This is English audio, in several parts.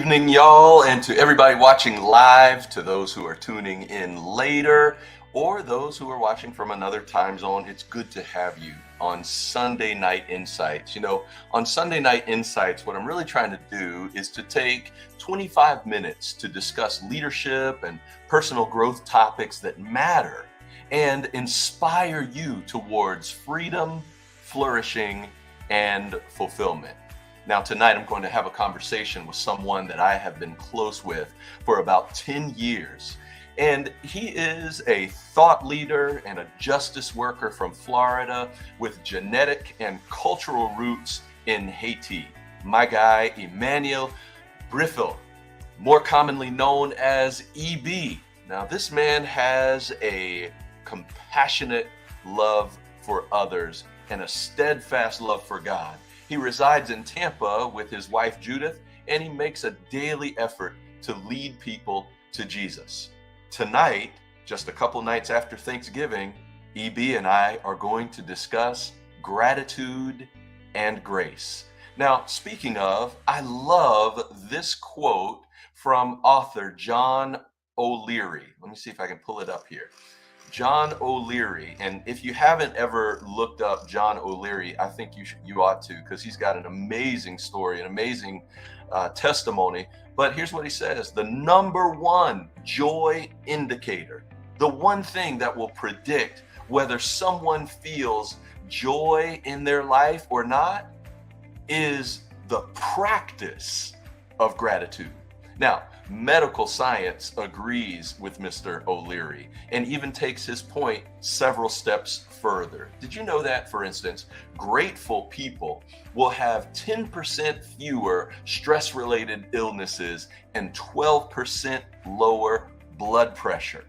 evening, y'all, and to everybody watching live, to those who are tuning in later, or those who are watching from another time zone. It's good to have you on Sunday Night Insights. On Sunday Night Insights, what I'm really trying to do is to take 25 minutes to discuss leadership and personal growth topics that matter and inspire you towards freedom, flourishing, and fulfillment. Now, tonight I'm going to have a conversation with someone that I have been close with for about 10 years. And he is a thought leader and a justice worker from Florida with genetic and cultural roots in Haiti. My guy, Emaniel Brifil, more commonly known as EB. Now, this man has a compassionate love for others and a steadfast love for God. He resides in Tampa with his wife, Judith, and he makes a daily effort to lead people to Jesus. Tonight, just a couple nights after Thanksgiving, EB and I are going to discuss gratitude and grace. Now, speaking of, I love this quote from author John O'Leary. Let me see if I can pull it up here. John O'Leary, and if you haven't ever looked up John O'Leary, I think you ought to, because he's got an amazing story, an amazing testimony. But here's what he says: the number one joy indicator, the one thing that will predict whether someone feels joy in their life or not, is the practice of gratitude. Now, medical science agrees with Mr. O'Leary and even takes his point several steps further. Did you know that, for instance, grateful people will have 10% fewer stress-related illnesses and 12% lower blood pressure?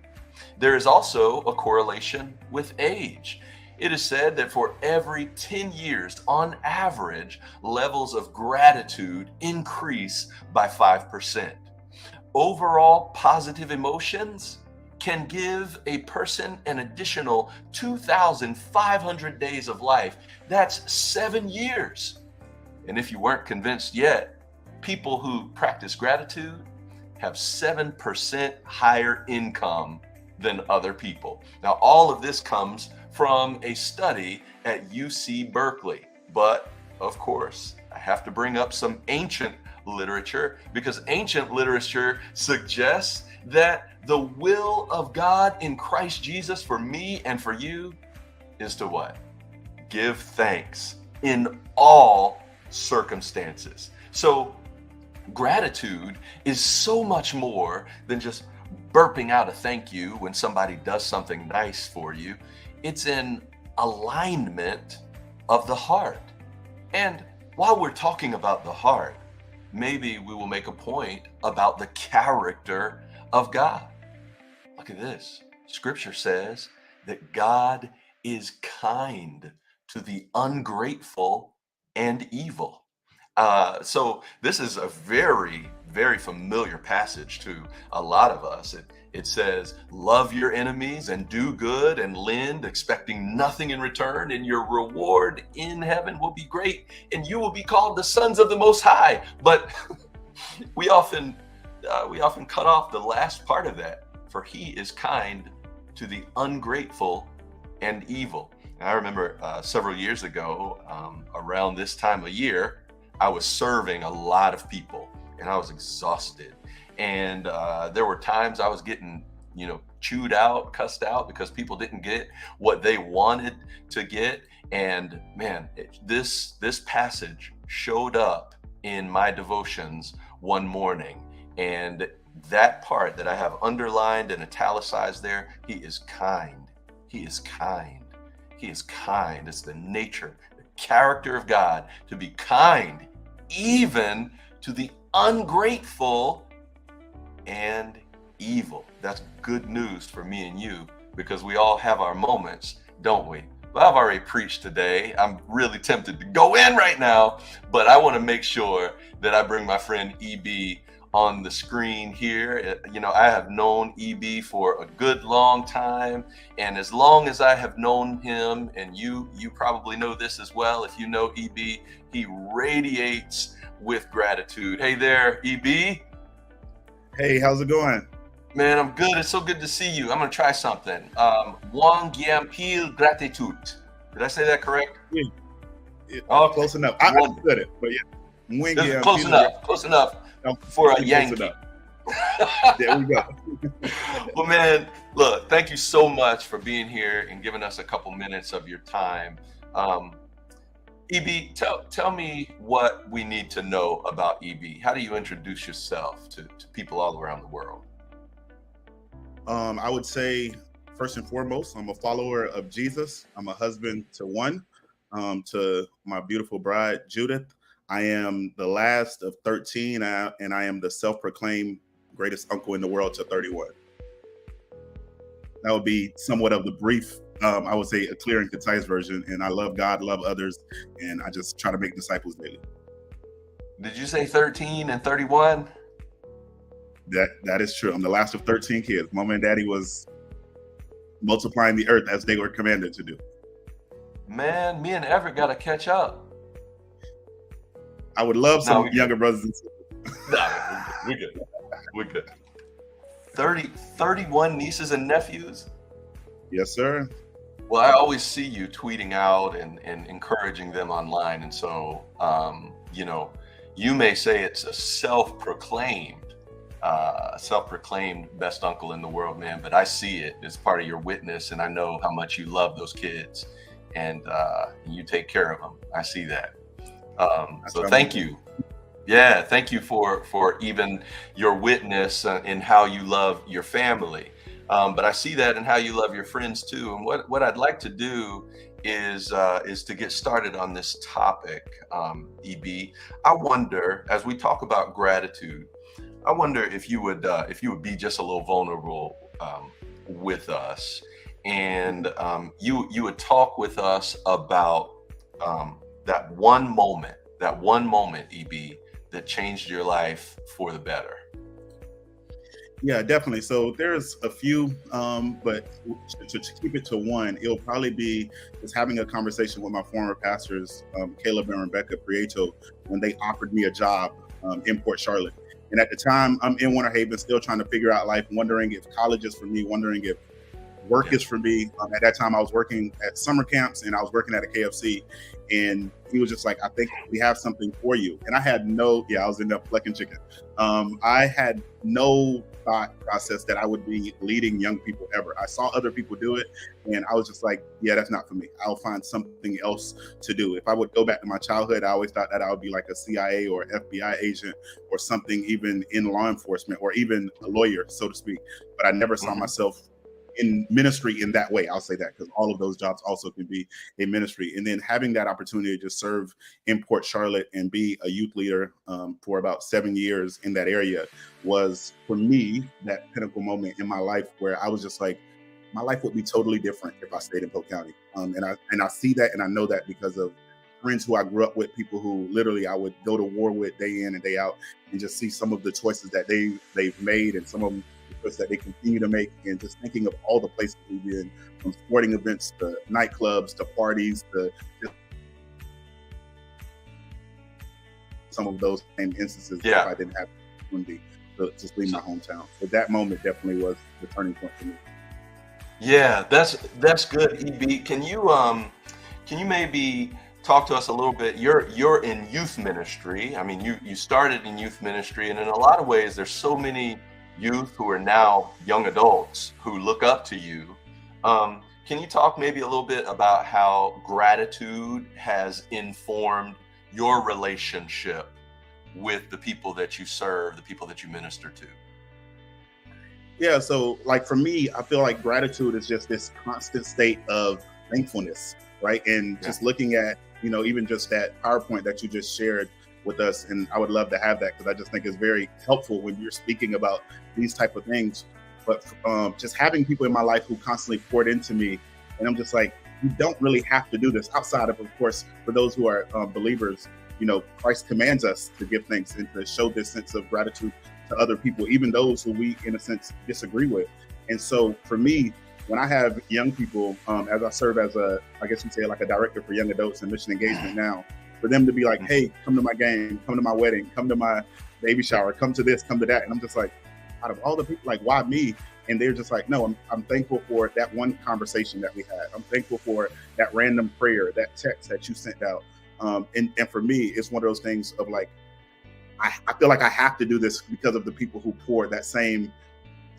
There is also a correlation with age. It is said that for every 10 years, on average, levels of gratitude increase by 5%. Overall positive emotions can give a person an additional 2,500 days of life. That's 7 years. And if you weren't convinced yet, people who practice gratitude have 7% higher income than other people. Now, all of this comes from a study at UC Berkeley. But of course, I have to bring up some ancient literature, because ancient literature suggests that the will of God in Christ Jesus for me and for you is to what? Give thanks in all circumstances. So gratitude is so much more than just burping out a thank you when somebody does something nice for you. It's an alignment of the heart. And while we're talking about the heart, maybe we will make a point about the character of God. Look at this. Scripture says that God is kind to the ungrateful and evil. So this is a very, very familiar passage to a lot of us. It says, love your enemies and do good and lend, expecting nothing in return, and your reward in heaven will be great, and you will be called the sons of the Most High. But we often cut off the last part of that. For he is kind to the ungrateful and evil. And I remember several years ago, around this time of year, I was serving a lot of people, and I was exhausted. And there were times I was getting, chewed out, cussed out, because people didn't get what they wanted to get. And man, this passage showed up in my devotions one morning. And that part that I have underlined and italicized there, he is kind. He is kind. He is kind. It's the nature, the character of God to be kind, even to the ungrateful and evil. That's good news for me and you, because we all have our moments, don't we? But I've already preached today. I'm really tempted to go in right now, but I want to make sure that I bring my friend EB on the screen here. I have known EB for a good long time, and as long as I have known him, and you probably know this as well, if you know EB, he radiates with gratitude. Hey there, EB. Hey, how's it going? Man, I'm good. It's so good to see you. I'm gonna try something. One pile gratitude. Did I say that correct? Yeah, Okay, close enough. I wonderful. understood it, but yeah, This is Mwingi close Pili, enough. Close enough for a definitely close Yankee. enough. There we go. Well, man, look, thank you so much for being here and giving us a couple minutes of your time. Um, EB, tell me what we need to know about EB. How do you introduce yourself to people all around the world? I would say first and foremost, I'm a follower of Jesus. I'm a husband to one, to my beautiful bride Judith. I am the last of 13, and I am the self-proclaimed greatest uncle in the world to 31. That would be somewhat of the brief. I would say a clear and concise version. And I love God, love others, and I just try to make disciples daily. Did you say 13 and 31? That is true. I'm the last of 13 kids. Mama and daddy was multiplying the earth as they were commanded to do. Man, me and Everett got to catch up. I would love some younger brothers and sisters. No, we're good. We're good. 31 nieces and nephews? Yes, sir. Well, I always see you tweeting out and encouraging them online. And so, you may say it's a self-proclaimed best uncle in the world, man, but I see it as part of your witness, and I know how much you love those kids, and you take care of them. I see that. So thank you. Yeah, thank you for even your witness in how you love your family. But I see that in how you love your friends too. And what I'd like to do is to get started on this topic, EB. I wonder, as we talk about gratitude, I wonder if you would be just a little vulnerable with us, and you would talk with us about that one moment, EB, that changed your life for the better. Yeah, definitely. So there's a few, but to keep it to one, it'll probably be just having a conversation with my former pastors, Caleb and Rebecca Prieto, when they offered me a job in Port Charlotte. And at the time, I'm in Winter Haven, still trying to figure out life, wondering if college is for me, wondering if work is for me. At that time, I was working at summer camps and I was working at a KFC. And he was just like, I think we have something for you. And I had I was in there plucking chicken. I had no thought process that I would be leading young people ever. I saw other people do it and I was just like, yeah, that's not for me. I'll find something else to do. If I would go back to my childhood, I always thought that I would be like a CIA or FBI agent or something, even in law enforcement or even a lawyer, so to speak. But I never saw myself in ministry in that way. I'll say that because all of those jobs also can be a ministry. And then having that opportunity to serve in Port Charlotte and be a youth leader for about 7 years in that area was, for me, that pinnacle moment in my life where I was just like, my life would be totally different if I stayed in Polk County. And I see that and I know that because of friends who I grew up with, people who literally I would go to war with day in and day out, and just see some of the choices that they've made and some of them that they continue to make, and just thinking of all the places we've been, from sporting events to nightclubs to parties to some of those same instances if I didn't have the opportunity to just leave my hometown. So that moment definitely was the turning point for me. Yeah, that's good, EB. Can you maybe talk to us a little bit? You're in youth ministry. I mean, you started in youth ministry, and in a lot of ways, there's so many youth who are now young adults who look up to you. Can you talk maybe a little bit about how gratitude has informed your relationship with the people that you serve, the people that you minister to? Yeah, so like for me, I feel like gratitude is just this constant state of thankfulness, right? And just looking at, even just that PowerPoint that you just shared with us, and I would love to have that because I just think it's very helpful when you're speaking about these type of things. But just having people in my life who constantly poured into me, and I'm just like, you don't really have to do this outside of course, for those who are believers, Christ commands us to give thanks and to show this sense of gratitude to other people, even those who we, in a sense, disagree with. And so for me, when I have young people, as I serve as I guess you'd say like a director for young adults and mission engagement now, for them to be like, hey, come to my game, come to my wedding, come to my baby shower, come to this, come to that. And I'm just like, out of all the people, like, why me? And they're just like, no, I'm thankful for that one conversation that we had. I'm thankful for that random prayer, that text that you sent out. And for me, it's one of those things of like, I feel like I have to do this because of the people who poured that same,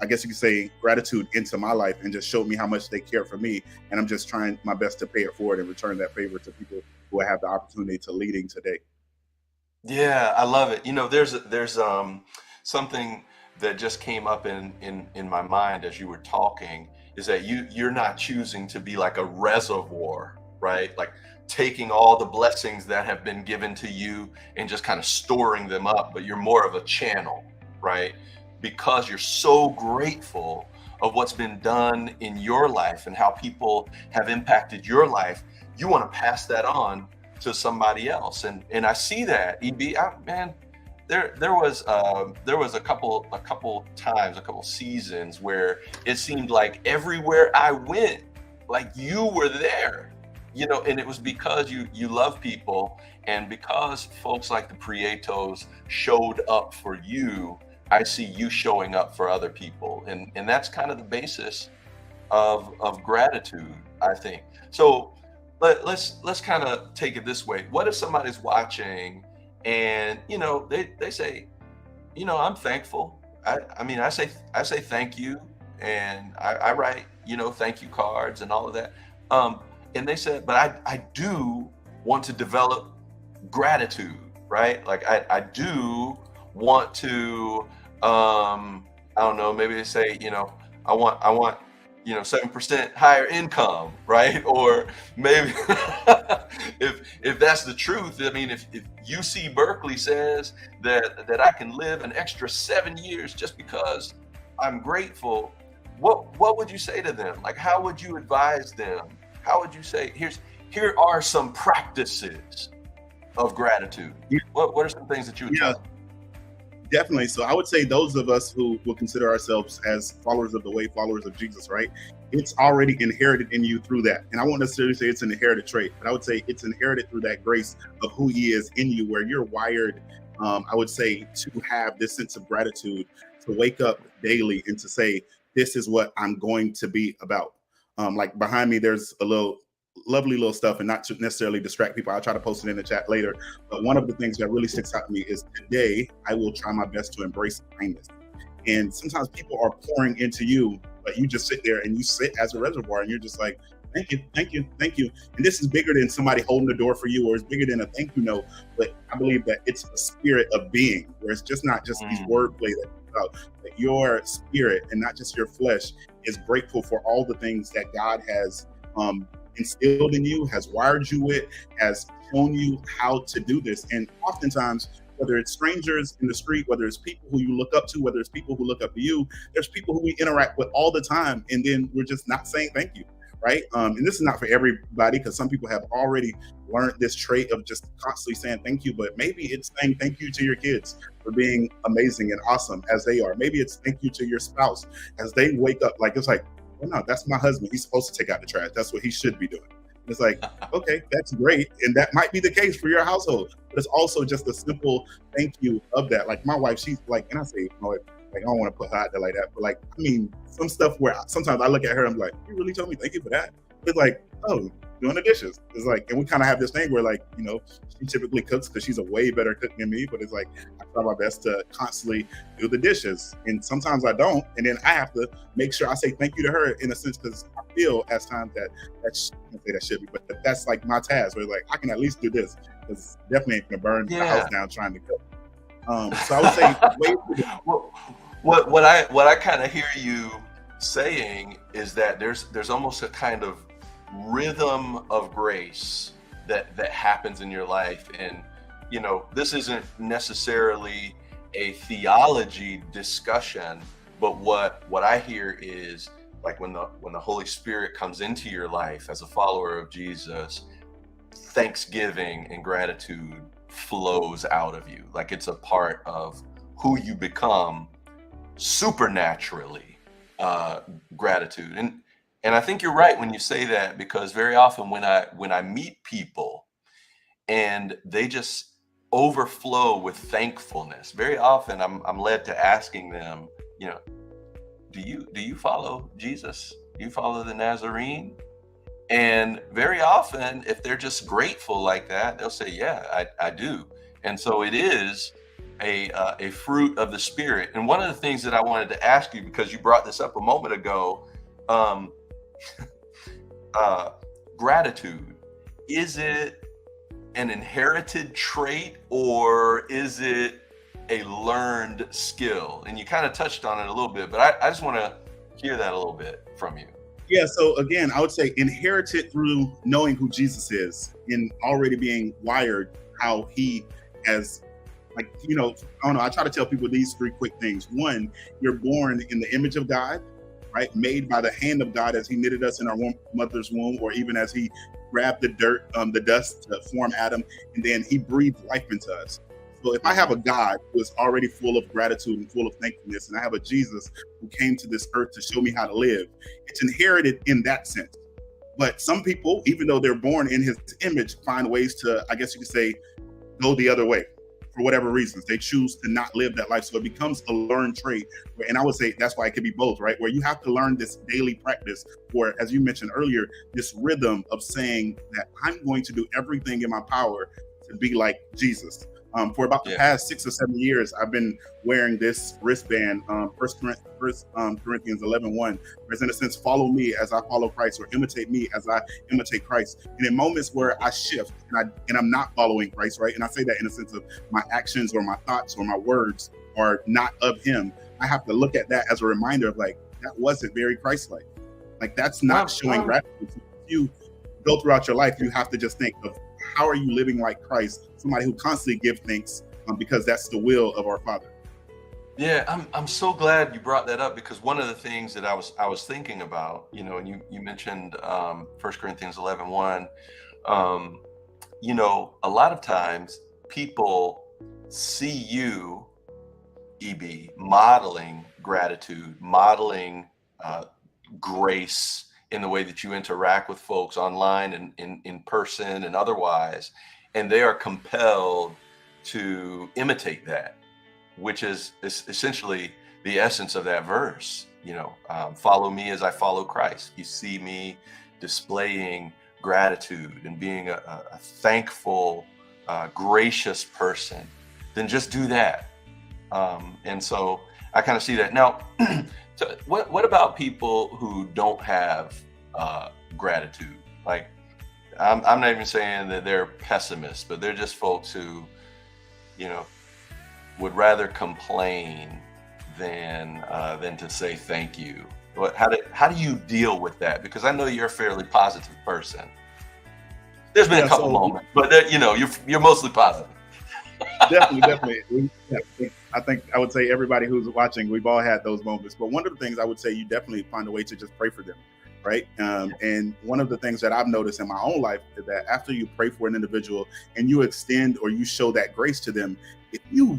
I guess you could say, gratitude into my life and just showed me how much they care for me. And I'm just trying my best to pay it forward and return that favor to people who I have the opportunity to leading today. Yeah, I love it. There's something that just came up in my mind as you were talking, is that you're not choosing to be like a reservoir, right? Like taking all the blessings that have been given to you and just kind of storing them up, but you're more of a channel, right? Because you're so grateful of what's been done in your life and how people have impacted your life, you want to pass that on to somebody else. And I see that, man, there was a couple times, a couple seasons where it seemed like everywhere I went, like you were there, and it was because you love people, and because folks like the Prietos showed up for you. I see you showing up for other people, and that's kind of the basis of gratitude, I think. So let's kind of take it this way. What if somebody's watching and they say, I'm thankful. I mean, I say thank you, and I write thank you cards and all of that. And they said, but I do want to develop gratitude, right? Like I do want to, I don't know, maybe they say, I want 7% higher income, right? Or maybe if that's the truth, I mean, if UC Berkeley says that I can live an extra 7 years just because I'm grateful, what would you say to them? Like, how would you advise them? How would you say, here are some practices of gratitude? Yeah, What are some things that you would tell yeah, them? definitely. So I would say those of us who will consider ourselves as followers of the way, followers of Jesus, right? It's already inherited in you through that. And I won't necessarily say it's an inherited trait, but I would say it's inherited through that grace of who he is in you, where you're wired, I would say, to have this sense of gratitude, to wake up daily and to say, this is what I'm going to be about. Like behind me, there's a little lovely little stuff, and not to necessarily distract people. I'll try to post it in the chat later. But one of the things that really sticks out to me is today I will try my best to embrace kindness. And sometimes people are pouring into you, but you just sit there and you sit as a reservoir and you're just like, thank you, thank you, thank you. And this is bigger than somebody holding the door for you, or it's bigger than a thank you note. But I believe that it's a spirit of being, where it's just not just these Mm, wordplay that come out, but your spirit and not just your flesh is grateful for all the things that God has instilled in you, has wired you with, has shown you how to do this. And oftentimes, whether it's strangers in the street, whether it's people who you look up to, whether it's people who look up to you, there's people who we interact with all the time, and then we're just not saying thank you, right? And this is not for everybody, because some people have already learned this trait of just constantly saying thank you, but maybe it's saying thank you to your kids for being amazing and awesome as they are. Maybe it's thank you to your spouse as they wake up. Like, it's like, oh no, that's my husband. He's supposed to take out the trash. That's what he should be doing. It's like, okay, that's great. And that might be the case for your household. But it's also just a simple thank you of that. Like my wife, she's like, and I say, like, I don't want to put her out there like that. But like, I mean, some stuff where sometimes I look at her, I'm like, you really told me thank you for that? It's like, oh, doing the dishes. It's like, and we kind of have this thing where like, she typically cooks because she's a way better cook than me. But it's like, I try my best to constantly do the dishes. And sometimes I don't. And then I have to make sure I say thank you to her in a sense, because I feel at times that I can't say that should be, but that's like my task. Where like I can at least do this, because definitely ain't gonna burn the house yeah. down trying to cook. So I would say Well, what I kind of hear you saying is that there's almost a kind of rhythm of grace that happens in your life, and this isn't necessarily a theology discussion, but what I hear is like when the Holy Spirit comes into your life as a follower of Jesus, thanksgiving and gratitude flows out of you, like it's a part of who you become supernaturally. Gratitude, and I think you're right when you say that, because very often when I meet people and they just overflow with thankfulness, very often I'm led to asking them, you know, do you follow Jesus? Do you follow the Nazarene? And very often, if they're just grateful like that, they'll say, "Yeah, I do." And so it is a fruit of the Spirit. And one of the things that I wanted to ask you, because you brought this up a moment ago, um, uh, gratitude, is it an inherited trait or is it a learned skill? And you kind of touched on it a little bit, but I just want to hear that a little bit from you. Yeah, so again, I would say inherited through knowing who Jesus is and already being wired how he has, like, I don't know, I try to tell people these three quick things. One, you're born in the image of God, right? Made by the hand of God as he knitted us in our mother's womb, or even as he grabbed the dirt, the dust to form Adam, and then he breathed life into us. So if I have a God who is already full of gratitude and full of thankfulness, and I have a Jesus who came to this earth to show me how to live, it's inherited in that sense. But some people, even though they're born in his image, find ways to, I guess you could say, go the other way for whatever reasons. They choose to not live that life. So it becomes a learned trait. And I would say that's why it could be both, right? Where you have to learn this daily practice, or as you mentioned earlier, this rhythm of saying that I'm going to do everything in my power to be like Jesus. For about the past 6 or 7 years, I've been wearing this wristband, 1 Corinthians 11:1, whereas in a sense, follow me as I follow Christ, or imitate me as I imitate Christ. And in moments where I shift and I'm not following Christ, right? And I say that in a sense of my actions or my thoughts or my words are not of him, I have to look at that as a reminder of, like, that wasn't very Christ-like. Like, that's not showing gratitude. So if you go throughout your life, you have to just think of, how are you living like Christ? Somebody who constantly gives thanks, because that's the will of our Father. Yeah, I'm so glad you brought that up, because one of the things that I was thinking about, and you mentioned 1 Corinthians 11:1. A lot of times people see you, EB, modeling gratitude, modeling grace in the way that you interact with folks online and in person and otherwise, and they are compelled to imitate that, which is essentially the essence of that verse. Follow me as I follow Christ. You see me displaying gratitude and being a thankful, gracious person, then just do that. And so I kind of see that now. So what about people who don't have gratitude? Like, I'm not even saying that they're pessimists, but they're just folks who, would rather complain than to say thank you. How do you deal with that? Because I know you're a fairly positive person. There's been a couple moments, but you're mostly positive. Definitely. I think I would say everybody who's watching, we've all had those moments. But one of the things I would say, you definitely find a way to just pray for them, right? And one of the things that I've noticed in my own life is that after you pray for an individual and you extend or you show that grace to them, if you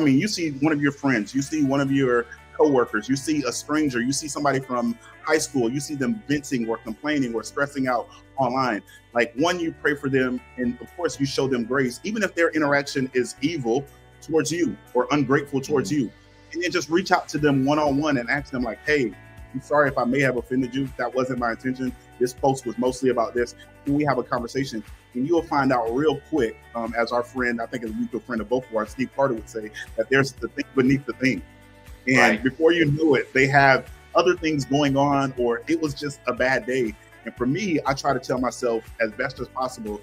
you see one of your friends, you see one of your coworkers, you see a stranger, you see somebody from high school, you see them venting or complaining or stressing out online. Like, one, you pray for them, and of course you show them grace, even if their interaction is evil towards you or ungrateful towards you. And then just reach out to them one-on-one and ask them, like, hey, I'm sorry if I may have offended you. That wasn't my intention. This post was mostly about this. Can we have a conversation? And you'll find out real quick, as our friend, I think a mutual friend of both of ours, Steve Carter, would say, that there's the thing beneath the thing. And before you know it, they have other things going on, or it was just a bad day. And for me, I try to tell myself as best as possible,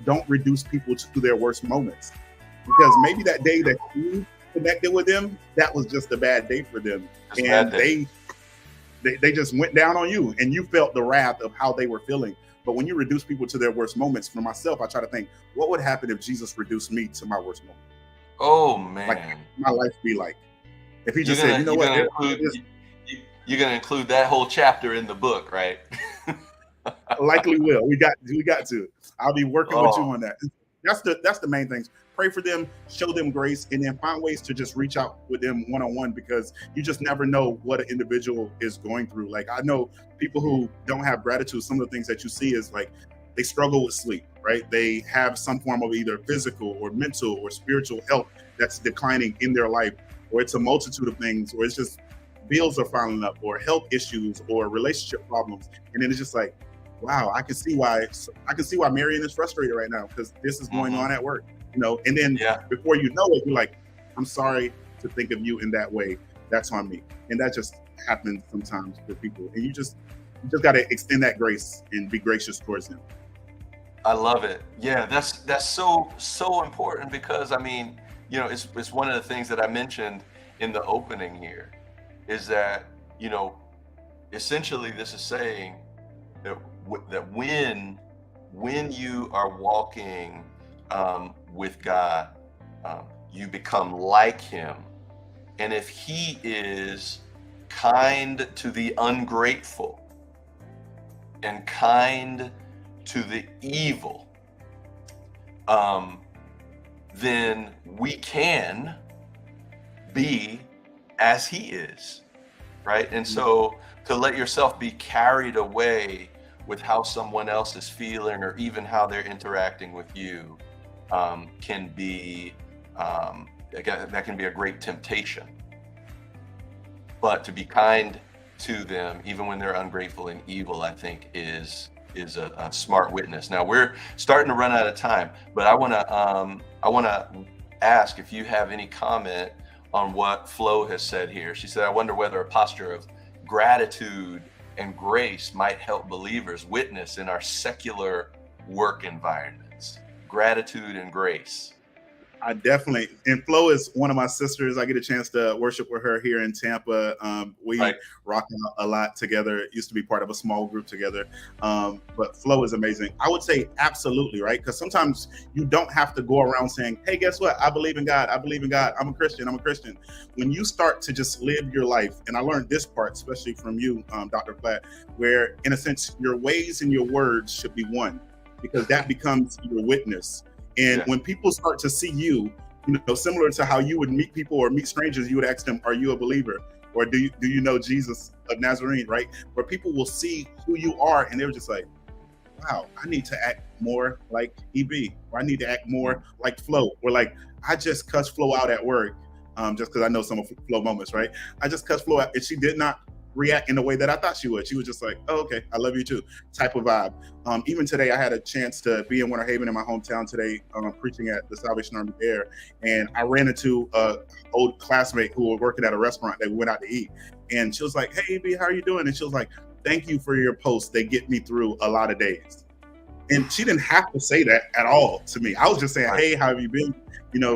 don't reduce people to their worst moments. Because maybe that day that you connected with them, that was just a bad day for them. And they just went down on you, and you felt the wrath of how they were feeling. But when you reduce people to their worst moments, for myself, I try to think, what would happen if Jesus reduced me to my worst moment? Oh, man. Like, my life be like, if he just said, you know what? You're going to include that whole chapter in the book, right? Likely will. We got to. I'll be working with you on that. That's the main things. Pray for them, show them grace, and then find ways to just reach out with them one-on-one, because you just never know what an individual is going through. Like, I know people who don't have gratitude, some of the things that you see is like they struggle with sleep, right? They have some form of either physical or mental or spiritual health that's declining in their life. or it's a multitude of things, or it's just bills are piling up, or health issues, or relationship problems, and then it's just like, wow, I can see why Marion is frustrated right now because this is going on at work, And then before you know it, you're like, I'm sorry to think of you in that way. That's on me, and that just happens sometimes for people, and you just got to extend that grace and be gracious towards them. I love it. Yeah, that's so important because I mean, it's one of the things that I mentioned in the opening here is that, essentially this is saying that when you are walking with God, you become like him. And if he is kind to the ungrateful and kind to the evil, then we can be as he is, right? And so to let yourself be carried away with how someone else is feeling or even how they're interacting with you can be that can be a great temptation. But to be kind to them even when they're ungrateful and evil, I think is a smart witness. Now we're starting to run out of time, but I want to ask if you have any comment on what Flo has said here. She said, I wonder whether a posture of gratitude and grace might help believers witness in our secular work environments. Gratitude and grace. I definitely, and Flo is one of my sisters. I get a chance to worship with her here in Tampa. We rock out a lot together. Used to be part of a small group together. But Flo is amazing. I would say absolutely, right? Because sometimes you don't have to go around saying, hey, guess what? I believe in God. I believe in God. I'm a Christian. I'm a Christian. When you start to just live your life, and I learned this part, especially from you, Dr. Platt, where in a sense, your ways and your words should be one, because that becomes your witness. And when people start to see you, similar to how you would meet people or meet strangers, you would ask them, are you a believer? Or do you know Jesus of Nazarene, right? Where people will see who you are and they're just like, wow, I need to act more like EB, or I need to act more like Flo, or like, I just cussed Flo out at work, just because I know some of Flo moments, right? I just cussed Flo out and she did not react in the way that I thought she would. She was just like, oh, okay, I love you too, type of vibe. Even today, I had a chance to be in Winter Haven in my hometown today, preaching at the Salvation Army there. And I ran into an old classmate who was working at a restaurant that we went out to eat. And she was like, hey, EB, how are you doing? And she was like, thank you for your posts. They get me through a lot of days. And she didn't have to say that at all to me. I was just saying, hey, how have you been?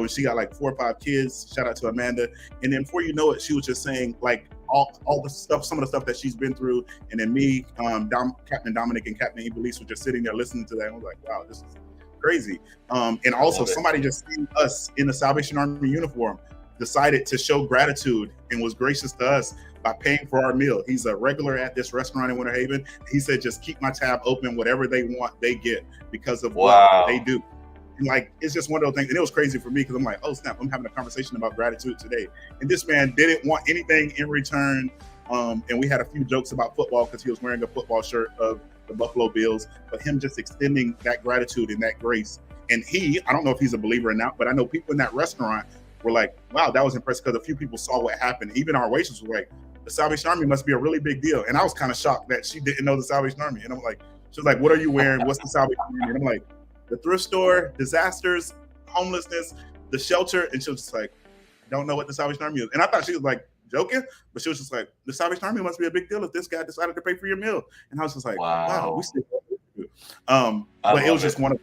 She got like 4 or 5 kids. Shout out to Amanda. And then before you know it, she was just saying like all the stuff, some of the stuff that she's been through. And then me, Captain Dominic and Captain Ibelice were just sitting there listening to that. And I was like, wow, this is crazy. And also somebody just seeing us in the Salvation Army uniform decided to show gratitude and was gracious to us by paying for our meal. He's a regular at this restaurant in Winter Haven. He said, just keep my tab open. Whatever they want, they get because of what they do. And like, it's just one of those things. And it was crazy for me because I'm like, oh snap, I'm having a conversation about gratitude today. And this man didn't want anything in return. And we had a few jokes about football because he was wearing a football shirt of the Buffalo Bills, but him just extending that gratitude and that grace. And I don't know if he's a believer or not, but I know people in that restaurant were like, wow, that was impressive, because a few people saw what happened. Even our waitress was like, the Salvation Army must be a really big deal. And I was kind of shocked that she didn't know the Salvation Army. And I'm like, she was like, what are you wearing? What's the Salvation Army? And I'm like, the thrift store, disasters, homelessness, the shelter. And she was just like, don't know what the Salvation Army is. And I thought she was like joking, but she was just like, the Salvation Army must be a big deal if this guy decided to pay for your meal. And I was just like, wow, we still but it was just one of.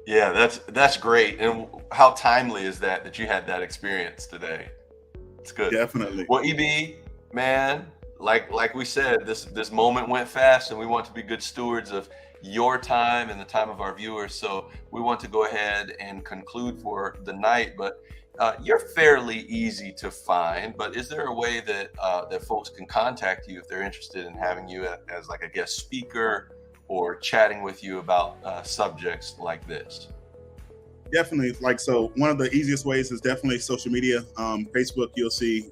Yeah, that's great. And how timely is that you had that experience today? It's good. Definitely. Well, EB, man, like we said, this moment went fast, and we want to be good stewards of your time and the time of our viewers. So we want to go ahead and conclude for the night, but you're fairly easy to find. But is there a way that that folks can contact you if they're interested in having you as like a guest speaker or chatting with you about subjects like this? Definitely. So one of the easiest ways is definitely social media. Facebook, you'll see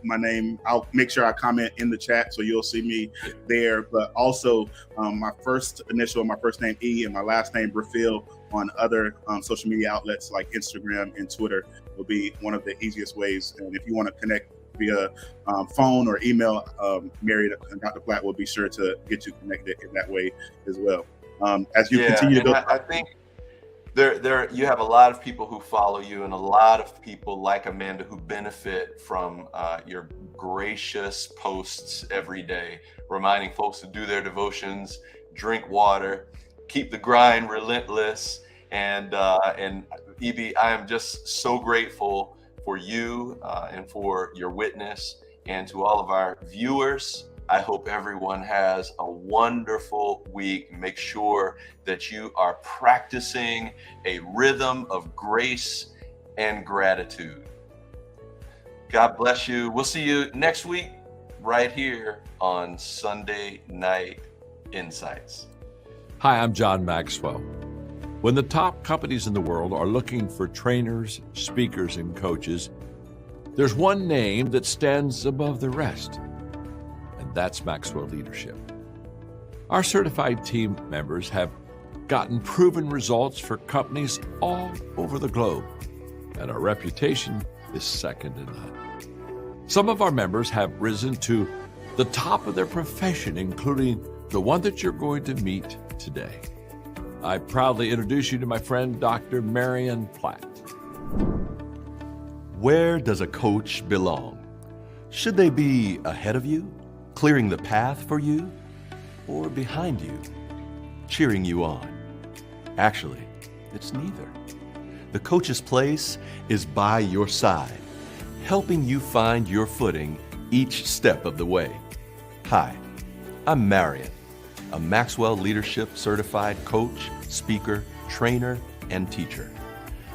my name. I'll make sure I comment in the chat so you'll see me there. But also my first initial, my first name E, and my last name Brifil on other social media outlets like Instagram and Twitter. will be one of the easiest ways. And if you want to connect via phone or email, Mary and Dr. Platt will be sure to get you connected in that way as well. As you continue to go, I think there you have a lot of people who follow you, and a lot of people like Amanda who benefit from your gracious posts every day, reminding folks to do their devotions, drink water, keep the grind relentless. And EB, I am just so grateful for you and for your witness. And to all of our viewers, I hope everyone has a wonderful week. Make sure that you are practicing a rhythm of grace and gratitude. God bless you. We'll see you next week right here on Sunday Night Insights. Hi, I'm John Maxwell. When the top companies in the world are looking for trainers, speakers, and coaches, there's one name that stands above the rest, and that's Maxwell Leadership. Our certified team members have gotten proven results for companies all over the globe, and our reputation is second to none. Some of our members have risen to the top of their profession, including the one that you're going to meet today. I proudly introduce you to my friend, Dr. Marion Platt. Where does a coach belong? Should they be ahead of you, clearing the path for you, or behind you, cheering you on? Actually, it's neither. The coach's place is by your side, helping you find your footing each step of the way. Hi, I'm Marion, a Maxwell Leadership Certified Coach, Speaker, Trainer, and Teacher.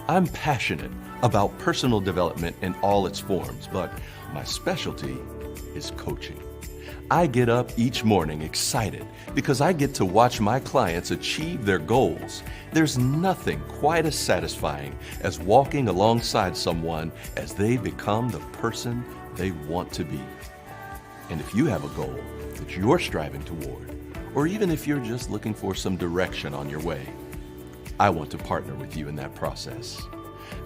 I'm passionate about personal development in all its forms, but my specialty is coaching. I get up each morning excited because I get to watch my clients achieve their goals. There's nothing quite as satisfying as walking alongside someone as they become the person they want to be. And if you have a goal that you're striving toward, or even if you're just looking for some direction on your way, I want to partner with you in that process.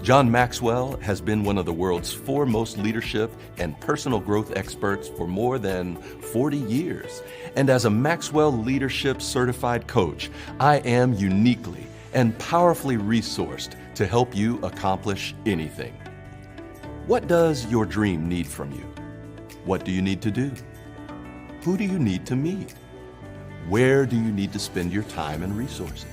John Maxwell has been one of the world's foremost leadership and personal growth experts for more than 40 years. And as a Maxwell Leadership Certified Coach, I am uniquely and powerfully resourced to help you accomplish anything. What does your dream need from you? What do you need to do? Who do you need to meet? Where do you need to spend your time and resources?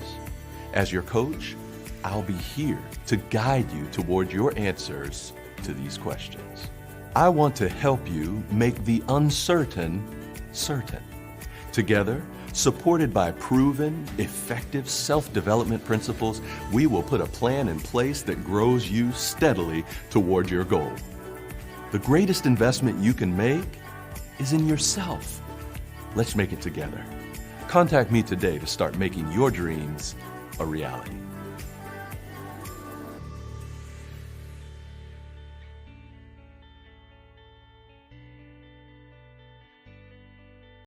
As your coach, I'll be here to guide you toward your answers to these questions. I want to help you make the uncertain certain. Together, supported by proven, effective self-development principles, we will put a plan in place that grows you steadily toward your goal. The greatest investment you can make is in yourself. Let's make it together. Contact me today to start making your dreams a reality.